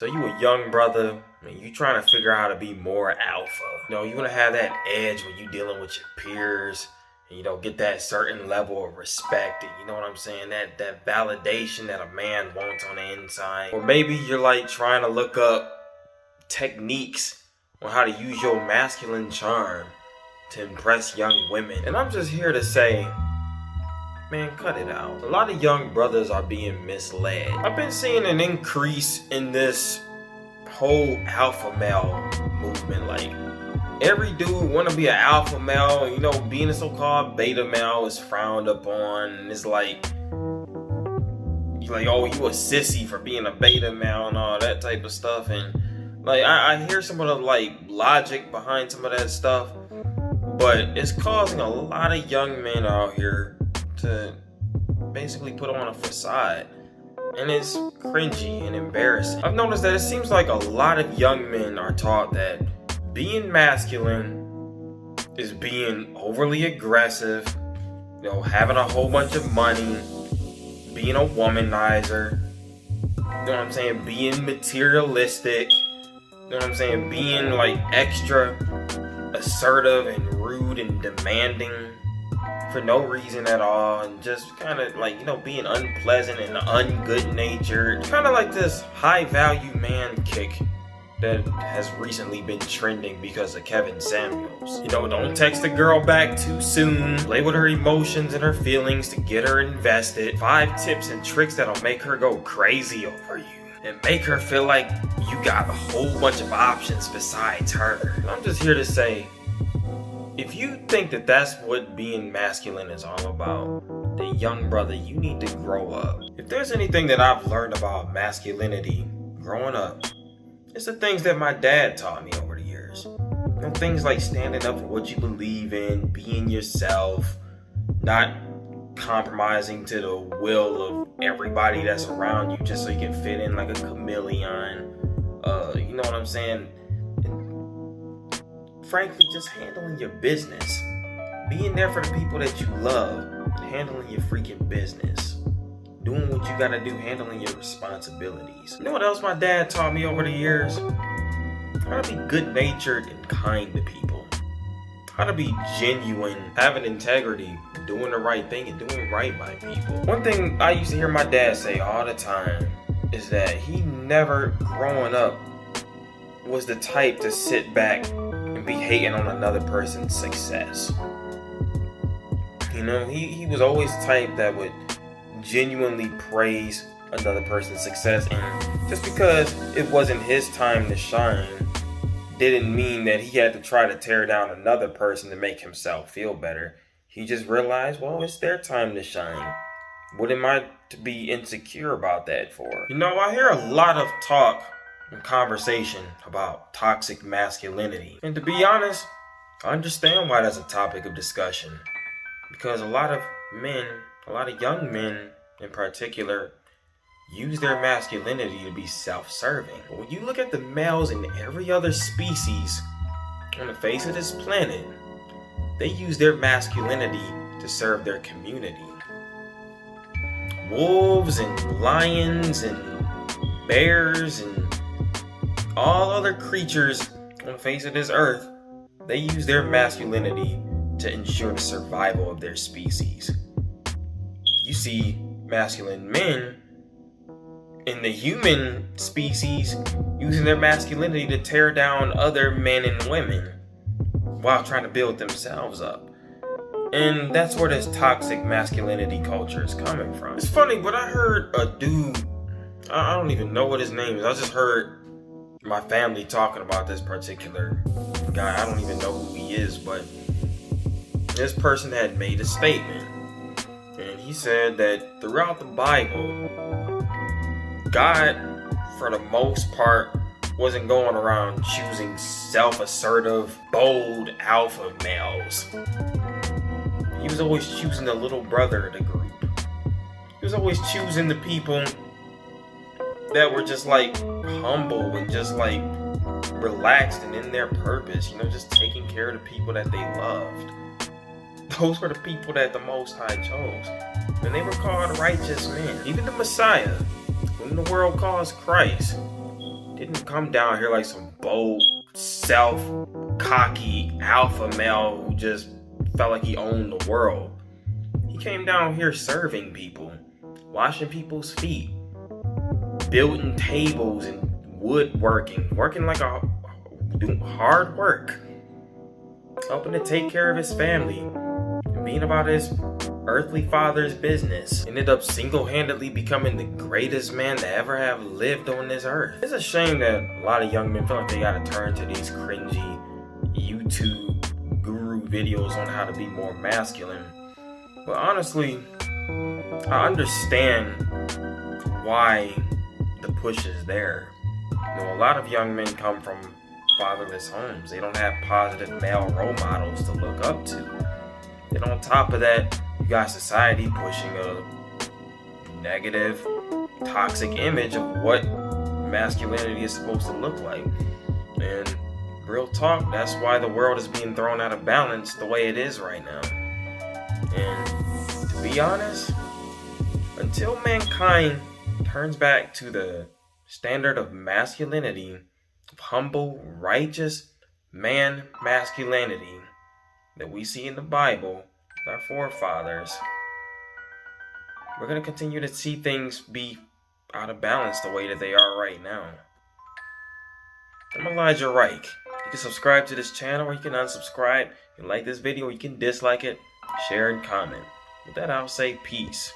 So you a young brother, and you trying to figure out how to be more alpha. You want to have that edge when you dealing with your peers, and get that certain level of respect, and you know what I'm saying? That validation that a man wants on the inside. Or maybe you're like trying to look up techniques on how to use your masculine charm to impress young women. And I'm just here to say, man, cut it out. A lot of young brothers are being misled. I've been seeing an increase in this whole alpha male movement. Like, every dude want to be an alpha male. Being a so-called beta male is frowned upon. And it's like, you're like, oh, you a sissy for being a beta male and all that type of stuff. And like, I hear some of the logic behind some of that stuff, but it's causing a lot of young men out here to basically put on a facade, and it's cringy and embarrassing. I've noticed that it seems like a lot of young men are taught that being masculine is being overly aggressive, having a whole bunch of money, being a womanizer, being materialistic, being extra assertive and rude and demanding for no reason at all, and just kind of being unpleasant and ungood natured. Kind of like this high value man kick that has recently been trending because of Kevin Samuels. Don't text a girl back too soon, play with her emotions and her feelings to get her invested. 5 tips and tricks that'll make her go crazy over you and make her feel like you got a whole bunch of options besides her. And I'm just here to say, if you think that that's what being masculine is all about, then young brother, you need to grow up. If there's anything that I've learned about masculinity growing up, it's the things that my dad taught me over the years. Things like standing up for what you believe in, being yourself, not compromising to the will of everybody that's around you just so you can fit in like a chameleon. You know what I'm saying? Frankly, just handling your business. Being there for the people that you love and handling your freaking business. Doing what you gotta do, handling your responsibilities. You know what else my dad taught me over the years? How to be good-natured and kind to people. How to be genuine, having integrity, doing the right thing, and doing right by people. One thing I used to hear my dad say all the time is that he never, growing up, was the type to sit back and be hating on another person's success. He was always the type that would genuinely praise another person's success, and just because it wasn't his time to shine didn't mean that he had to try to tear down another person to make himself feel better. He just realized, well, it's their time to shine. What am I to be insecure about that for? I hear a lot of talk and conversation about toxic masculinity. And to be honest, I understand why that's a topic of discussion. Because a lot of men, a lot of young men in particular, use their masculinity to be self-serving. But when you look at the males in every other species on the face of this planet, they use their masculinity to serve their community. Wolves and lions and bears and all other creatures on the face of this earth, they use their masculinity to ensure the survival of their species. You see masculine men in the human species using their masculinity to tear down other men and women while trying to build themselves up. And that's where this toxic masculinity culture is coming from. It's funny, but I heard a dude, I don't even know what his name is, I just heard my family talking about this particular guy. I don't even know who he is, but this person had made a statement, and he said that throughout the Bible, God, for the most part, wasn't going around choosing self-assertive, bold alpha males. He was always choosing the little brother of the group. He was always choosing the people that were just humble and just relaxed and in their purpose, just taking care of the people that they loved. Those were the people that the Most High chose. And they were called righteous men. Even the Messiah, whom the world calls Christ, didn't come down here like some bold, self-cocky alpha male who just felt like he owned the world. He came down here serving people, washing people's feet, building tables and woodworking, working like doing hard work, helping to take care of his family, and being about his earthly father's business. Ended up single-handedly becoming the greatest man to ever have lived on this earth. It's a shame that a lot of young men feel like they gotta turn to these cringy YouTube guru videos on how to be more masculine. But honestly, I understand why the push is there. You know, a lot of young men come from fatherless homes. They don't have positive male role models to look up to. And on top of that, you got society pushing a negative, toxic image of what masculinity is supposed to look like. And real talk, that's why the world is being thrown out of balance the way it is right now. And to be honest, until mankind turns back to the standard of masculinity, of humble, righteous man masculinity that we see in the Bible with our forefathers, we're going to continue to see things be out of balance the way that they are right now. I'm Elijah Reich. You can subscribe to this channel or you can unsubscribe. You can like this video or you can dislike it, share and comment. With that, I'll say peace.